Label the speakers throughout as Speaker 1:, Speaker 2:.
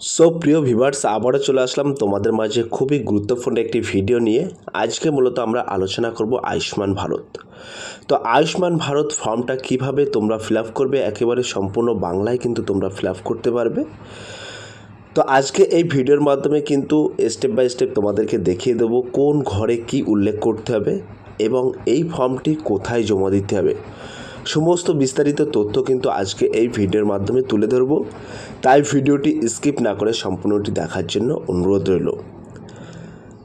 Speaker 1: প্রিয় ভিউয়ার্স, আবারও চলে আসলাম তোমাদের মাঝে খুবই গুরুত্বপূর্ণ একটি ভিডিও নিয়ে। আজকে মূলত আমরা আলোচনা করব আয়ুষ্মান ভারত। তো আয়ুষ্মান ভারত ফর্মটা কিভাবে তোমরা ফিল আপ করবে, একেবারে সম্পূর্ণ বাংলায় কিন্তু তোমরা ফিল আপ করতে পারবে। তো আজকে এই ভিডিওর মাধ্যমে কিন্তু স্টেপ বাই স্টেপ তোমাদেরকে দেখিয়ে দেবো কোন ঘরে কি উল্লেখ করতে হবে এবং এই ফর্মটি কোথায় জমা দিতে হবে। সমস্ত বিস্তারিত তথ্য কিন্তু আজকে এই ভিডিওর মাধ্যমে তুলে ধরব, তাই ভিডিওটি স্কিপ না করে সম্পূর্ণটি দেখার জন্য অনুরোধ রইল।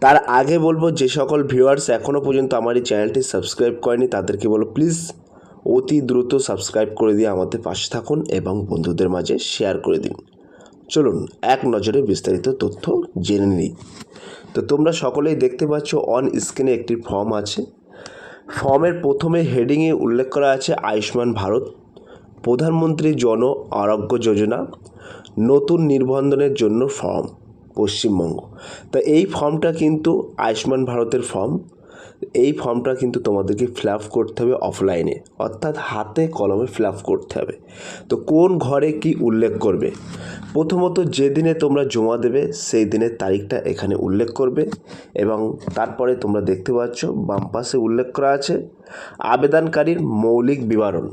Speaker 1: তার আগে বলবো, যে সকল ভিউয়ার্স এখনও পর্যন্ত আমার এই চ্যানেলটি সাবস্ক্রাইব করেনি তাদেরকে বলো প্লিজ অতি দ্রুত সাবস্ক্রাইব করে দিয়ে আমাদের পাশে থাকুন এবং বন্ধুদের মাঝে শেয়ার করে দিন। চলুন এক নজরে বিস্তারিত তথ্য জেনে নিই। তো তোমরা সকলেই দেখতে পাচ্ছ অন স্ক্রিনে একটি ফর্ম আছে। ফর্মের প্রথমে হেডিংয়ে উল্লেখ করা আছে আয়ুষ্মান ভারত, প্রধানমন্ত্রী জন আরোগ্য যোজনা, নতুন নিবন্ধনের জন্য ফর্ম, পশ্চিমবঙ্গ। তা এই ফর্মটা কিন্তু আয়ুষ্মান ভারতের ফর্ম। এই ফর্মটা কিন্তু তোমাদেরকে ফিল আপ করতে হবে অফলাইনে, অর্থাৎ হাতে কলমে ফিল আপ করতে হবে। তো কোন ঘরে কি উল্লেখ করবে, প্রথমত যে দিনে তোমরা জমা দেবে সেই দিনের তারিখটা এখানে উল্লেখ করবে এবং তারপরে তোমরা দেখতে পাচ্ছ বাম পাশে উল্লেখ করা আছে আবেদনকারীর মৌলিক বিবরণ,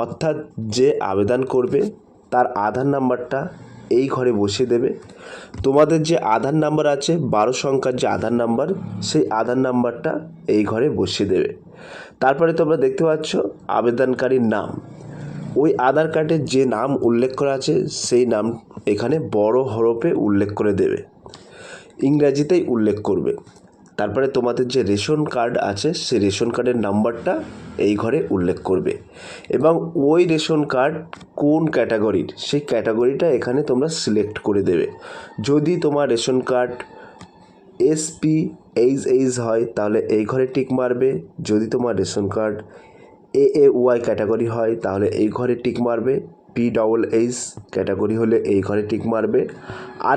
Speaker 1: অর্থাৎ যে আবেদন করবে তার আধার নাম্বারটা এই ঘরে বসিয়ে দেবে। তোমাদের যে আধার নাম্বার আছে 12 সংখ্যার যে আধার নাম্বার, সেই আধার নাম্বারটা এই ঘরে বসিয়ে দেবে। তারপরে তোমরা দেখতে পাচ্ছ আবেদনকারীর নাম, ওই আধার কার্ডের যে নাম উল্লেখ করা আছে সেই নাম এখানে বড় হরফে উল্লেখ করে দেবে, ইংরাজিতেই উল্লেখ করবে। তারপরে তোমাদের যে রেশন কার্ড আছে সেই রেশন কার্ডের নাম্বারটা এই ঘরে উল্লেখ করবে এবং ওই রেশন কার্ড কোন ক্যাটাগরির সেই ক্যাটাগরিটা এখানে তোমরা সিলেক্ট করে দেবে। যদি তোমার রেশন কার্ড SP এইচ হয় তাহলে এই ঘরে টিক মারবে, যদি তোমার রেশন কার্ড AAY ক্যাটাগরি হয় তাহলে এই ঘরে টিক মারবে, PHH ক্যাটাগরি হলে এই ঘরে টিক মারবে,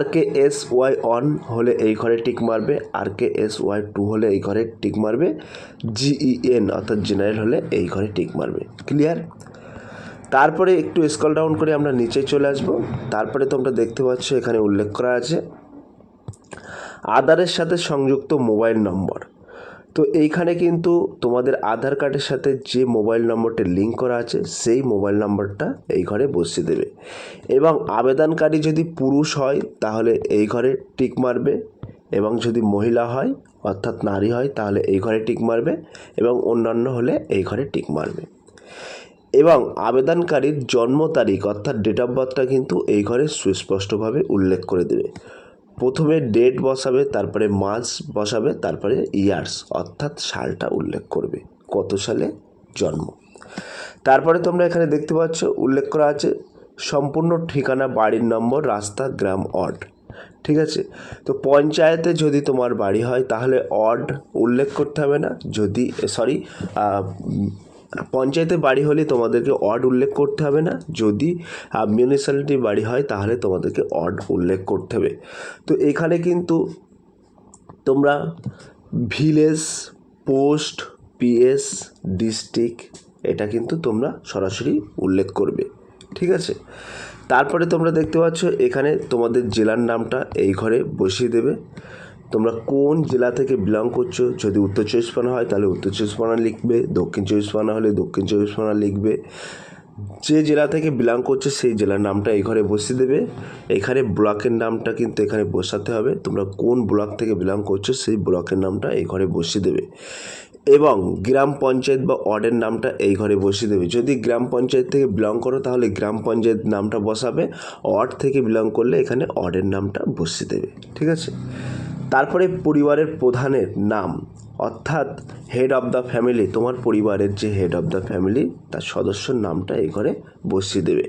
Speaker 1: RKSY1 হলে এই ঘরে টিক মারবে, RKSY2 হলে এই ঘরে টিক মারবে, GEN অর্থাৎ জেনারেল হলে এই ঘরে টিক মারবে। ক্লিয়ার? তারপরে একটু স্ক্রল ডাউন করে আমরা নিচে চলে আসব। তারপরে তোমরা দেখতে পাচ্ছ এখানে উল্লেখ করা আছে আধারের সাথে সংযুক্ত মোবাইল নম্বর। তো এইখানে কিন্তু তোমাদের আধার কার্ডের সাথে যে মোবাইল নম্বরটা লিঙ্ক করা আছে সেই মোবাইল নম্বরটা এই ঘরে বসিয়ে দেবে এবং আবেদনকারী যদি পুরুষ হয় তাহলে এই ঘরে টিক মারবে এবং যদি মহিলা হয় অর্থাৎ নারী হয় তাহলে এই ঘরে টিক মারবে এবং অন্যান্য হলে এই ঘরে টিক মারবে এবং আবেদনকারীর জন্ম তারিখ অর্থাৎ ডেট অফ বার্থটা কিন্তু এই ঘরে সুস্পষ্টভাবে উল্লেখ করে দেবে। প্রথমে ডেট বসাবে, তারপরে মাস বসাবে, তারপরে ইয়ার্স অর্থাৎ সালটা উল্লেখ করবে কত সালে জন্ম। তারপরে তোমরা এখানে দেখতে পাচ্ছ উল্লেখ করা আছে সম্পূর্ণ ঠিকানা, বাড়ির নম্বর, রাস্তা, গ্রাম, ওয়ার্ড। ঠিক আছে? তো পঞ্চায়েতে যদি তোমার বাড়ি হয় তাহলে ওয়ার্ড উল্লেখ করতে হবে না, যদি পঞ্চায়েতে বাড়ি হলে তোমাদেরকে ওয়ার্ড উল্লেখ করতে হবে না, যদি মিউনিসিপ্যালিটি বাড়ি হয় তাহলে তোমাদেরকে ওয়ার্ড উল্লেখ করতে হবে। তো এখানে কিন্তু তোমরা ভিলেজ, পোস্ট, PS, ডিস্ট্রিক্ট এটা কিন্তু তোমরা সরাসরি উল্লেখ করবে। ঠিক আছে? তারপরে তোমরা দেখতে পাচ্ছ এখানে তোমাদের জেলার নামটা এই ঘরে বসিয়ে দেবে। তোমরা কোন জেলা থেকে বিলং করছো, যদি উত্তর চব্বিশ পরগনা হয় তাহলে উত্তর চব্বিশ পরগনা লিখবে, দক্ষিণ চব্বিশ পরগনা হলে দক্ষিণ চব্বিশ পরগনা লিখবে। যে জেলা থেকে বিলং করছে সেই জেলার নামটা এই ঘরে বসিয়ে দেবে। এখানে ব্লকের নামটা কিন্তু এখানে বসাতে হবে, তোমরা কোন ব্লক থেকে বিলং করছো সেই ব্লকের নামটা এই ঘরে বসিয়ে দেবে এবং গ্রাম পঞ্চায়েত বা ওয়ার্ডের নামটা এই ঘরে বসিয়ে দেবে। যদি গ্রাম পঞ্চায়েত থেকে বিলং করো তাহলে গ্রাম পঞ্চায়েত নামটা বসাবে, ওয়ার্ড থেকে বিলং করলে এখানে ওয়ার্ডের নামটা বসিয়ে দেবে। ঠিক আছে? তারপরে পরিবারের প্রধানের নাম অর্থাৎ হেড অফ দ্য ফ্যামিলি, তোমার পরিবারের যে হেড অফ দ্য ফ্যামিলি তার সদস্যর নামটা এই ঘরে বসিয়ে দেবে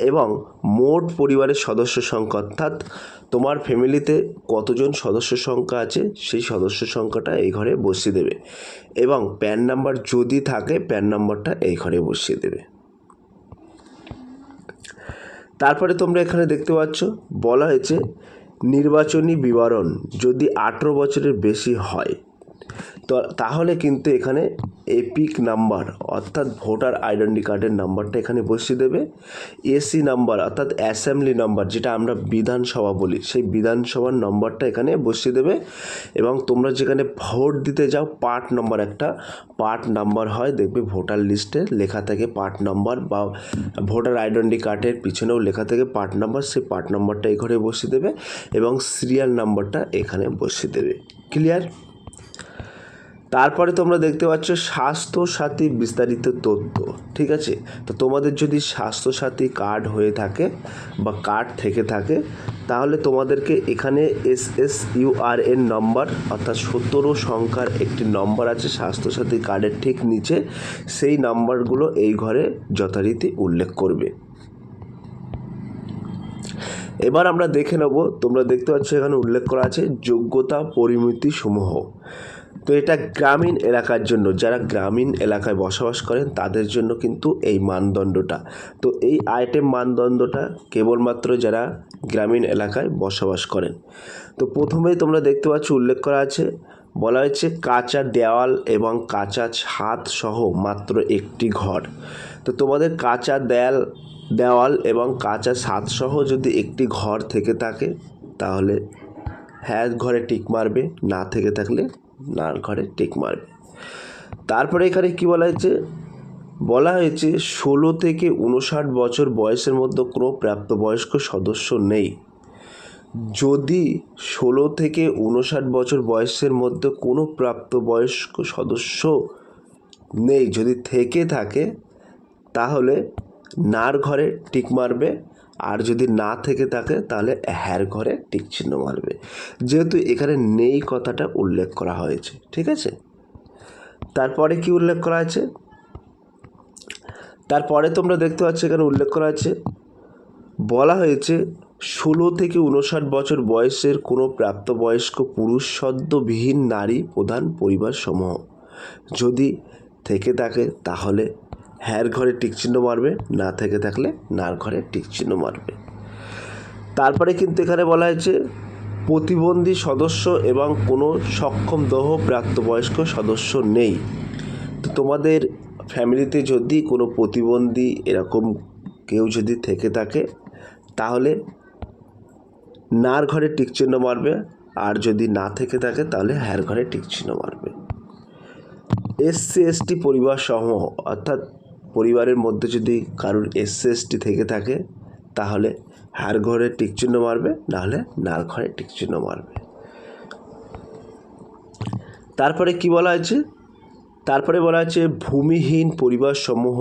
Speaker 1: এবং মোট পরিবারের সদস্য সংখ্যা অর্থাৎ তোমার ফ্যামিলিতে কতজন সদস্য সংখ্যা আছে সেই সদস্য সংখ্যাটা এই ঘরে বসিয়ে দেবে এবং প্যান নাম্বার যদি থাকে প্যান নাম্বারটা এই ঘরে বসিয়ে দেবে। তারপরে তোমরা এখানে দেখতে পাচ্ছ বলা হয়েছে নির্বাচনী বিবরণ যদি 18 বছরের বেশি হয় তো তাহলে কিন্তু এখানে এপিক নাম্বার অর্থাৎ ভোটার আইডেন্টি কার্ডের নাম্বারটা এখানে বসিয়ে দেবে। এসি নাম্বার অর্থাৎ অ্যাসেম্বলি নাম্বার, যেটা আমরা বিধানসভা বলি, সেই বিধানসভার নম্বরটা এখানে বসিয়ে দেবে। এবং তোমরা যেখানে ভোট দিতে যাও পার্ট নাম্বার, একটা পার্ট নাম্বার হয়, দেখবে ভোটার লিস্টে লেখা থাকে পার্ট নাম্বার, বা ভোটার আইডেন্টি কার্ডের পিছনেও লেখা থাকে পার্ট নাম্বার, সেই পার্ট নাম্বারটা এই ঘরে বসিয়ে দেবে এবং সিরিয়াল নাম্বারটা এখানে বসিয়ে দেবে। ক্লিয়ার? তারপরে তোমরা দেখতে পাচ্ছ স্বাস্থ্যসাথী বিস্তারিত তথ্য, ঠিক আছে। তো তোমাদের যদি স্বাস্থ্যসাথী কার্ড হয়ে থাকে বা কার্ড থেকে থাকে, তাহলে তোমাদেরকে এখানে SSURN নম্বর অর্থাৎ 17 সংখ্যার একটি নম্বর আছে স্বাস্থ্যসাথী কার্ডের ঠিক নিচে, সেই নাম্বারগুলো এই ঘরে যথারীতি উল্লেখ করবে। এবার আমরা দেখে নেব, তোমরা দেখতে পাচ্ছ এখানে উল্লেখ করা আছে যোগ্যতা পরিমিতি সমূহ। তো এটা গ্রামীণ এলাকার জন্য, যারা গ্রামীণ এলাকায় বসবাস করেন তাদের জন্য কিন্তু এই মানদণ্ডটা। তো এই আইটেম মানদণ্ডটা কেবলমাত্র যারা গ্রামীণ এলাকায় বসবাস করেন। তো প্রথমেই তোমরা দেখতে পাচ্ছ উল্লেখ করা আছে, বলা হয়েছে কাঁচা দেওয়াল এবং কাঁচা ছাদ সহ মাত্র একটি ঘর। তো তোমাদের কাঁচা দেওয়াল এবং কাঁচা ছাদ সহ যদি একটি ঘর থেকে থাকে তাহলে হ্যাঁ ঘরে টিক মারবে, না থেকে থাকলে না ঘরে টিক মারবে। তারপরে এখানে কি বলা হয়েছে 16 থেকে 59 বছর বয়সের মধ্যে কোনো প্রাপ্তবয়স্ক সদস্য নেই। যদি 16 থেকে 59 বছর বয়সের মধ্যে কোনো প্রাপ্তবয়স্ক সদস্য নেই, যদি থেকে থাকে তাহলে নার ঘরে টিক মারবে, আর যদি না থেকে থাকে তাহলে হ্যার ঘরে টিক চিহ্ন মারবে, যেহেতু এখানে নেই কথাটা উল্লেখ করা হয়েছে, ঠিক আছে। তারপরে কি উল্লেখ করা আছে, তারপরে তোমরা দেখতে পাচ্ছ এখানে উল্লেখ করা আছে, বলা হয়েছে 16 থেকে 59 বছর বয়সের কোনো প্রাপ্তবয়স্ক পুরুষ সদ্যবিহীন নারী প্রধান পরিবার সমূহ যদি থেকে থাকে তাহলে হ্যার ঘরে টিক চিহ্ন মারবে, না থেকে থাকলে নার ঘরে টিক চিহ্ন মারবে। তারপরে কিন্তু এখানে বলা হয়েছে প্রতিবন্ধী সদস্য এবং কোনো সক্ষম দেহ প্রাপ্তবয়স্ক সদস্য নেই। তো তোমাদের ফ্যামিলিতে যদি কোনো প্রতিবন্ধী এরকম কেউ যদি থেকে থাকে তাহলে নার ঘরে টিক চিহ্ন মারবে, আর যদি না থেকে থাকে তাহলে হ্যার ঘরে টিক চিহ্ন মারবে। SC ST পরিবার সমূহ অর্থাৎ পরিবারের মধ্যে যদি কারোর SC ST থেকে থাকে তাহলে হ্যার ঘরে টিক চিহ্ন মারবে, নাহলে নার ঘরে টিক চিহ্ন মারবে। তারপরে কি বলা হয়েছে, তারপরে বলা আছে ভূমিহীন পরিবার সমূহ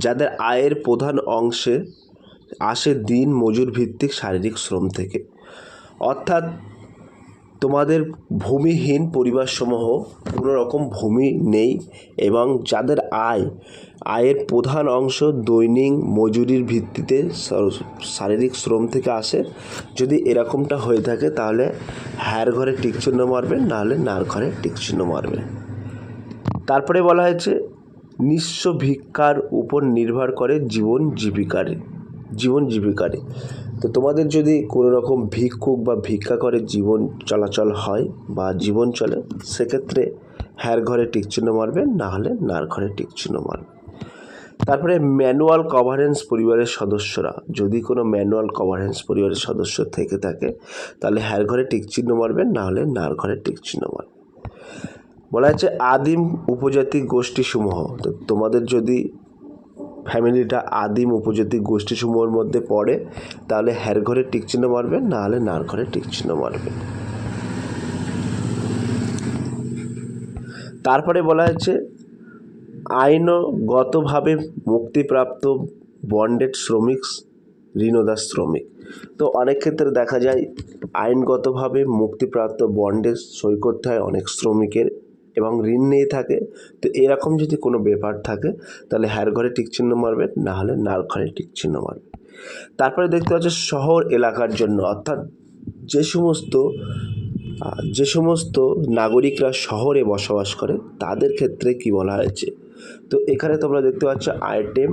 Speaker 1: যাদের আয়ের প্রধান অংশে আসে দিন মজুর ভিত্তিক শারীরিক শ্রম থেকে। অর্থাৎ তোমাদের ভূমিহীন পরিবারসমূহ কোনো রকম ভূমি নেই এবং যাদের আয়ের প্রধান অংশ দৈনিক মজুরির ভিত্তিতে শারীরিক শ্রম থেকে আসে, যদি এরকমটা হয়ে থাকে তাহলে হ্যার ঘরে টিক চিহ্ন মারবে, নাহলে নার ঘরে টিক চিহ্ন মারবে। তারপরে বলা হয়েছে নিঃস্ব ভিক্ষার উপর নির্ভর করে জীবন জীবিকারে। তো তোমাদের যদি কোনো রকম ভিক্ষুক বা ভিক্ষা করে জীবন চলাচল হয় বা জীবন চলে, সেক্ষেত্রে হ্যার ঘরে টিক চিহ্ন মারবে, না হলে নার ঘরে টিক চিহ্ন মারবে। তারপরে ম্যানুয়াল কভারেন্স পরিবারের সদস্যরা, যদি কোনো ম্যানুয়াল কভারেন্স পরিবারের সদস্য থেকে থাকে তাহলে হ্যার ঘরে টিক চিহ্ন মারবে, না হলে নার ঘরে টিক চিহ্ন মারবে। বলা হচ্ছে আদিম উপজাতি গোষ্ঠীসমূহ, তো তোমাদের যদি ফ্যামিলিটা আদিম উপজাতি গোষ্ঠীসমূহের মধ্যে পড়ে তাহলে হ্যার ঘরে টিক চিহ্ন মারবে, না হলে নার ঘরে টিক চিহ্ন মারবে। তারপরে বলা হচ্ছে আইনগতভাবে মুক্তিপ্রাপ্ত বন্ডেড শ্রমিক ঋণদাস শ্রমিক। তো অনেক ক্ষেত্রে দেখা যায় আইনগতভাবে মুক্তিপ্রাপ্ত বন্ডে সই করতে হয় অনেক শ্রমিকের এবং ঋণ নিয়ে থাকে। তো এরকম যদি কোনো ব্যাপার থাকে তাহলে হ্যার ঘরে টিক চিহ্ন মারবে, না হলে নার ঘরে টিক চিহ্ন মারবে। তারপরে দেখতে পাচ্ছ শহর এলাকার জন্য, অর্থাৎ যে সমস্ত নাগরিকরা শহরে বসবাস করে তাদের ক্ষেত্রে কি বলা হয়েছে। তো এখানে তোমরা দেখতে পাচ্ছ আইটেম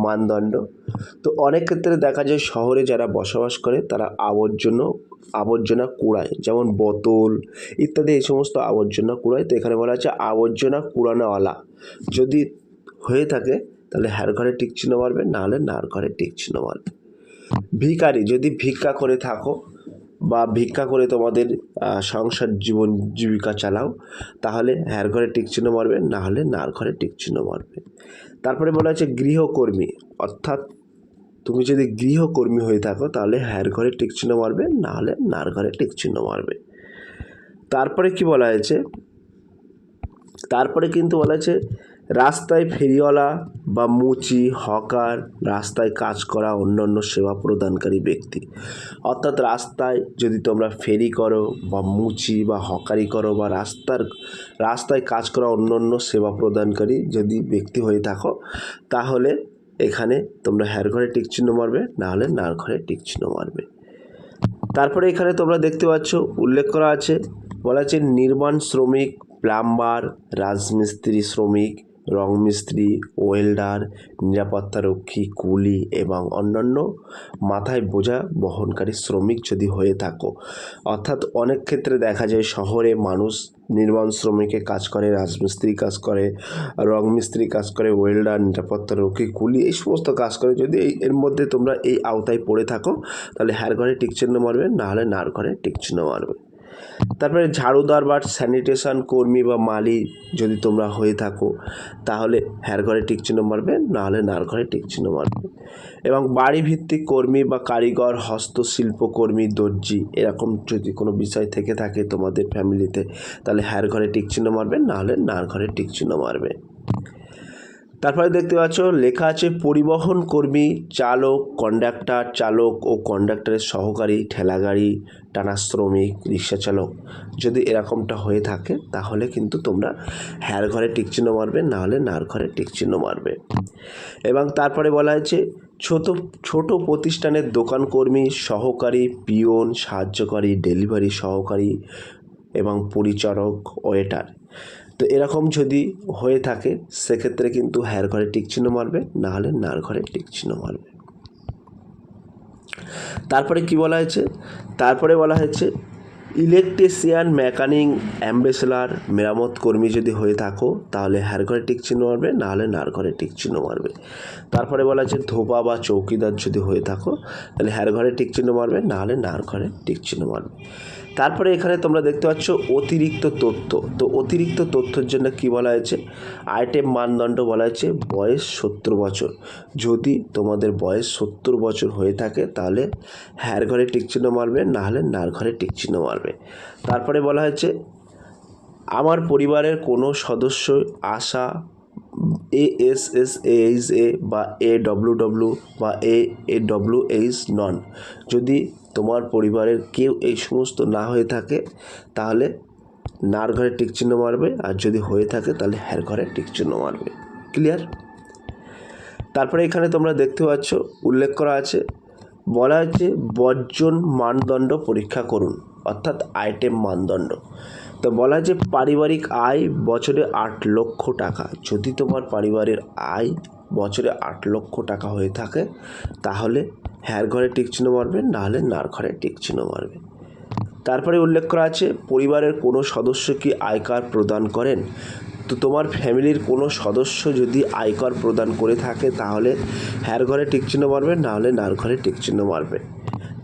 Speaker 1: মানদণ্ড। তো অনেক ক্ষেত্রে দেখা যায় শহরে যারা বসবাস করে তারা আবর্জনা কুড়ায়, যেমন বোতল ইত্যাদি এই সমস্ত আবর্জনা কুড়ায়। তো এখানে বলা আছে আবর্জনা কুড়ানোওয়ালা যদি হয়ে থাকে তাহলে হ্যার ঘরে টিক চিহ্ন মারবে, নাহলে নার ঘরে টিক চিহ্ন মারবে। ভিখারি যদি ভিক্ষা করে থাকো বা ভিক্ষা করে তোমাদের সংসার জীবিকা চালাও, তাহলে হ্যার ঘরে টিক চিহ্ন মারবে, নাহলে নার ঘরে টিক চিহ্ন মারবে। তারপরে বলা আছে গৃহকর্মী, অর্থাৎ তুমি যদি গৃহকর্মী হয়ে থাকো তাহলে হ্যার ঘরে টিক চিহ্ন মারবে, নাহলে নার ঘরে টিক চিহ্ন মারবে। তারপরে কি বলা হয়েছে, তারপরে কিন্তু বলা আছে রাস্তায় ফেরিওয়ালা বা মুচি, হকার, রাস্তায় কাজ করা অন্যান্য সেবা প্রদানকারী ব্যক্তি। অর্থাৎ রাস্তায় যদি তোমরা ফেরি করো বা মুচি বা হকারি করো বা রাস্তায় কাজ করা অন্যান্য সেবা প্রদানকারী যদি ব্যক্তি হয়ে থাকো, তাহলে এখানে তোমরা হ্যার ঘরে টিক চিহ্ন মারবে, নাহলে নার ঘরে টিক চিহ্ন মারবে। তারপরে এখানে তোমরা দেখতে পাচ্ছ উল্লেখ করা আছে, বলা আছে নির্মাণ শ্রমিক, প্লাম্বার, রাজমিস্ত্রি শ্রমিক, রং মিস্ত্রি, ওয়েল্ডার, নিরাপত্তারক্ষী, কুলি এবং অন্যান্য মাথায় বোঝা বহনকারী শ্রমিক যদি হয়ে থাকো। অর্থাৎ অনেক ক্ষেত্রে দেখা যায় শহরে মানুষ নির্মাণ শ্রমিকে কাজ করে, রাজমিস্ত্রি কাজ করে, রং মিস্ত্রি কাজ করে, ওয়েল্ডার, নিরাপত্তারক্ষী, কুলি এই সমস্ত কাজ করে। যদি এর মধ্যে তোমরা এই আওতায় পড়ে থাকো তাহলে হ্যার ঘরে টিক চিহ্ন মারবে, নাহলে নার ঘরে টিক চিহ্ন মারবে। তারপরে ঝাড়ুদার বা স্যানিটেশন কর্মী বা মালি যদি তোমরা হয়ে থাকো তাহলে হ্যার ঘরে টিক চিহ্ন মারবে, নাহলে নার ঘরে টিক চিহ্ন মারবে। এবং বাড়ি ভিত্তিক কর্মী বা কারিগর, হস্তশিল্প কর্মী, দর্জি এরকম যদি কোনো বিষয় থেকে থাকে তোমাদের ফ্যামিলিতে তাহলে হ্যার ঘরে টিক চিহ্ন মারবে, নাহলে নার ঘরে টিক চিহ্ন মারবে। তারপরে দেখতে পাচ্ছ লেখা আছে পরিবহন কর্মী, চালক, কন্ডাক্টর, চালক ও কন্ডাক্টরের সহকারী, ঠেলাগাড়ি টানা শ্রমিক, রিক্সা চালক যদি এরকমটা হয়ে থাকে তাহলে কিন্তু তোমরা হ্যার ঘরে টিক চিহ্ন মারবে, নাহলে নার ঘরে টিক চিহ্ন মারবে। এবং তারপরে বলা হয়েছে ছোট প্রতিষ্ঠানের দোকান কর্মী, সহকারী, পিয়ন, সাহায্যকারী, ডেলিভারি সহকারী এবং পরিচারক, ওয়েটার। তো এরকম যদি হয়ে থাকে সেক্ষেত্রে কিন্তু হ্যার ঘরে টিক চিহ্ন মারবে, নাহলে নার ঘরে টিক চিহ্ন মারবে। তারপরে কি বলা হয়েছে, তারপরে বলা হয়েছে ইলেকট্রিশিয়ান, মেকানিক, অ্যাম্বাসেডর, মেরামত কর্মী যদি হয়ে থাকো তাহলে হ্যার ঘরে টিক চিহ্ন মারবে, নাহলে নার ঘরে টিক চিহ্ন মারবে। তারপরে বলা হয়েছে ধোপা বা চৌকিদার যদি হয়ে থাকো তাহলে হ্যার ঘরে টিক চিহ্ন মারবে, নাহলে নার ঘরে টিক চিহ্ন মারবে। তারপরে এখানে তোমরা দেখতে পাচ্ছ অতিরিক্ত তথ্য। তো অতিরিক্ত তথ্যের জন্য কি বলা হয়েছে, আইটেম মানদণ্ড বলা হয়েছে বয়স 70 বছর। যদি তোমাদের বয়স 70 বছর হয়ে থাকে তাহলে হ্যার ঘরে টিক চিহ্ন মারবে, নাহলে নার ঘরে টিক চিহ্ন মারবে। তারপরে বলা হয়েছে আমার পরিবারের কোনো সদস্য আশা, ASSAHA বা AWW বা AWH নন। যদি তোমার পরিবারের কেউ এই সমস্ত না হয়ে থাকে তাহলে নার ঘরে টিক চিহ্ন মারবে, আর যদি হয়ে থাকে তাহলে হ্যার ঘরে টিক চিহ্ন মারবে। ক্লিয়ার? তারপরে এখানে তোমরা দেখতে পাচ্ছ উল্লেখ করা আছে, বলা হচ্ছে বর্জন মানদণ্ড পরীক্ষা করুন, অর্থাৎ আইটেম মানদণ্ড। তো বলা যে পারিবারিক আয় বছরে 8 লক্ষ টাকা। যদি তোমার পারিবারিক আয় বছরে 8 লক্ষ টাকা হয়ে থাকে তাহলে হ্যার ঘরে টিক চিহ্ন মারবে, নাহলে নার ঘরে টিক চিহ্ন মারবে। তারপরে উল্লেখ করা আছে পরিবারের কোনো সদস্য কি আয়কর প্রদান করেন। তো তোমার ফ্যামিলির কোনো সদস্য যদি আয়কর প্রদান করে থাকে তাহলে হ্যার ঘরে টিক চিহ্ন মারবে, নাহলে নার ঘরে টিক চিহ্ন মারবে।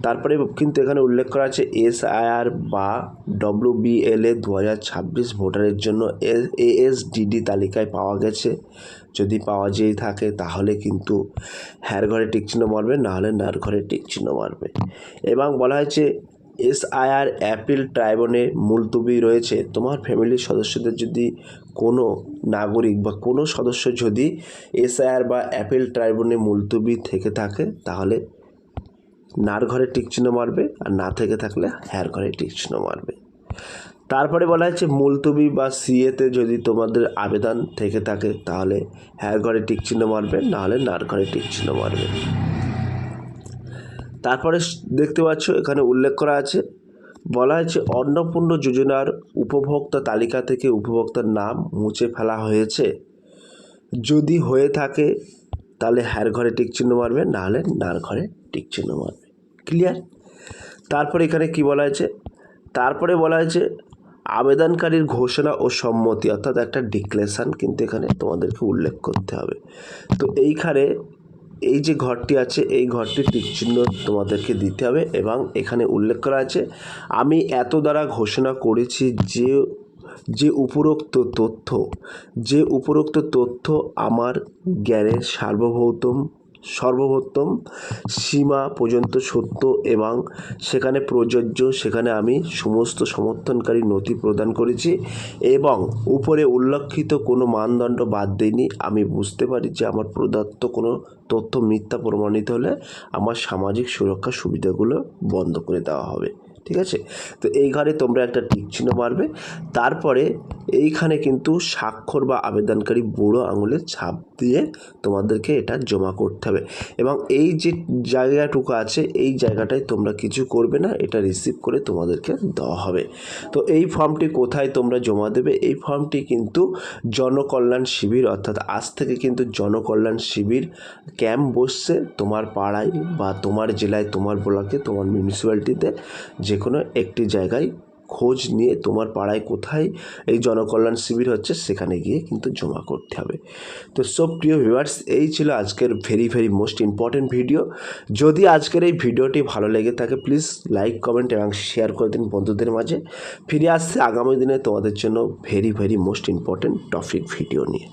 Speaker 1: তারপরে কিন্তু এখানে উল্লেখ করা আছে SIR বা WBLA 2026 ভোটারের জন্য ASDD তালিকায় পাওয়া গেছে। যদি পাওয়া যেয়ে থাকে তাহলে কিন্তু হ্যার ঘরে টিক চিহ্ন মারবে, নাহলে নার ঘরে টিক চিহ্ন মারবে। এবং বলা হয়েছে SIR অ্যাপিল ট্রাইব্যুনালে মুলতবি রয়েছে। তোমার ফ্যামিলির সদস্যদের যদি কোনো নাগরিক বা কোনো সদস্য যদি SIR বা অ্যাপিল ট্রাইব্যুনালে মুলতবি থেকে থাকে তাহলে নার ঘরে টিক চিহ্ন মারবে, আর না থেকে থাকলে হ্যার ঘরে টিক চিহ্ন মারবে। তারপরে বলা হচ্ছে মুলতবি বা CAতে যদি তোমাদের আবেদন থেকে থাকে তাহলে হ্যার ঘরে টিক চিহ্ন মারবে, নাহলে নার ঘরে টিক চিহ্ন মারবে। তারপরে দেখতে পাচ্ছ এখানে উল্লেখ করা আছে, বলা হয়েছে অন্নপূর্ণা যোজনার উপভোক্তা তালিকা থেকে উপভোক্তার নাম মুছে ফেলা হয়েছে। যদি হয়ে থাকে তাহলে হ্যার ঘরে টিক চিহ্ন মারবে, না হলে নার ঘরে টিক চিহ্ন মারবে। ক্লিয়ার? তারপরে এখানে কি বলা হয়েছে, তারপরে বলা হয়েছে আবেদনকারীর ঘোষণা ও সম্মতি, অর্থাৎ একটা ডিক্লেরেশন কিন্তু এখানে তোমাদেরকে উল্লেখ করতে হবে। তো এইখানে এই যে ঘরটি আছে এই ঘরটি টিক চিহ্ন তোমাদেরকে দিতে হবে এবং এখানে উল্লেখ করা আছে আমি এত দ্বারা ঘোষণা করেছি যে উপরোক্ত তথ্য আমার জ্ঞানের সর্বপ্রথম সীমা পর্যন্ত সত্য এবং সেখানে প্রযোজ্য, সেখানে আমি সমস্ত সমর্থনকারী নথি প্রদান করেছি এবং উপরে উল্লেখিত কোনো মানদণ্ড বাদ দিইনি। আমি বুঝতে পারি যে আমার প্রদত্ত কোনো তথ্য মিথ্যা প্রমাণিত হলে আমার সামাজিক সুরক্ষা সুবিধাগুলো বন্ধ করে দেওয়া হবে। ঠিক আছে? তো এই ঘরে তোমরা একটা টিক চিহ্ন মারবে। তারপরে এইখানে কিন্তু স্বাক্ষর বা আবেদনকারী বুড়ো আঙুলের ছাপ দিয়ে তোমাদেরকে এটা জমা করতে হবে এবং এই যে জায়গাটুকু আছে এই জায়গাটায় তোমরা কিছু করবে না, এটা রিসিভ করে তোমাদেরকে দেওয়া হবে। তো এই ফর্মটি কোথায় তোমরা জমা দেবে? এই ফর্মটি কিন্তু জনকল্যাণ শিবির, অর্থাৎ আজ থেকে কিন্তু জনকল্যাণ শিবির ক্যাম্প বসছে তোমার পাড়ায় বা তোমার জেলায়, তোমার ব্লকে, তোমার মিউনিসিপ্যালিটিতে, যে কোনো একটি জায়গায় খোঁজ নিয়ে তোমার পাড়ায় কোথায় এই জনকল্যাণ শিবির হচ্ছে সেখানে গিয়ে কিন্তু জমা করতে হবে। তো সব প্রিয় ভিউয়ার্স, এই ছিল আজকের ভেরি মোস্ট ইম্পর্টেন্ট ভিডিও। যদি আজকের এই ভিডিওটি ভালো লেগে থাকে প্লিজ লাইক, কমেন্ট এবং শেয়ার করে দিন বন্ধুদের মাঝে। ফিরে আসছে আগামী দিনে তোমাদের জন্য very most important topic video নিয়ে।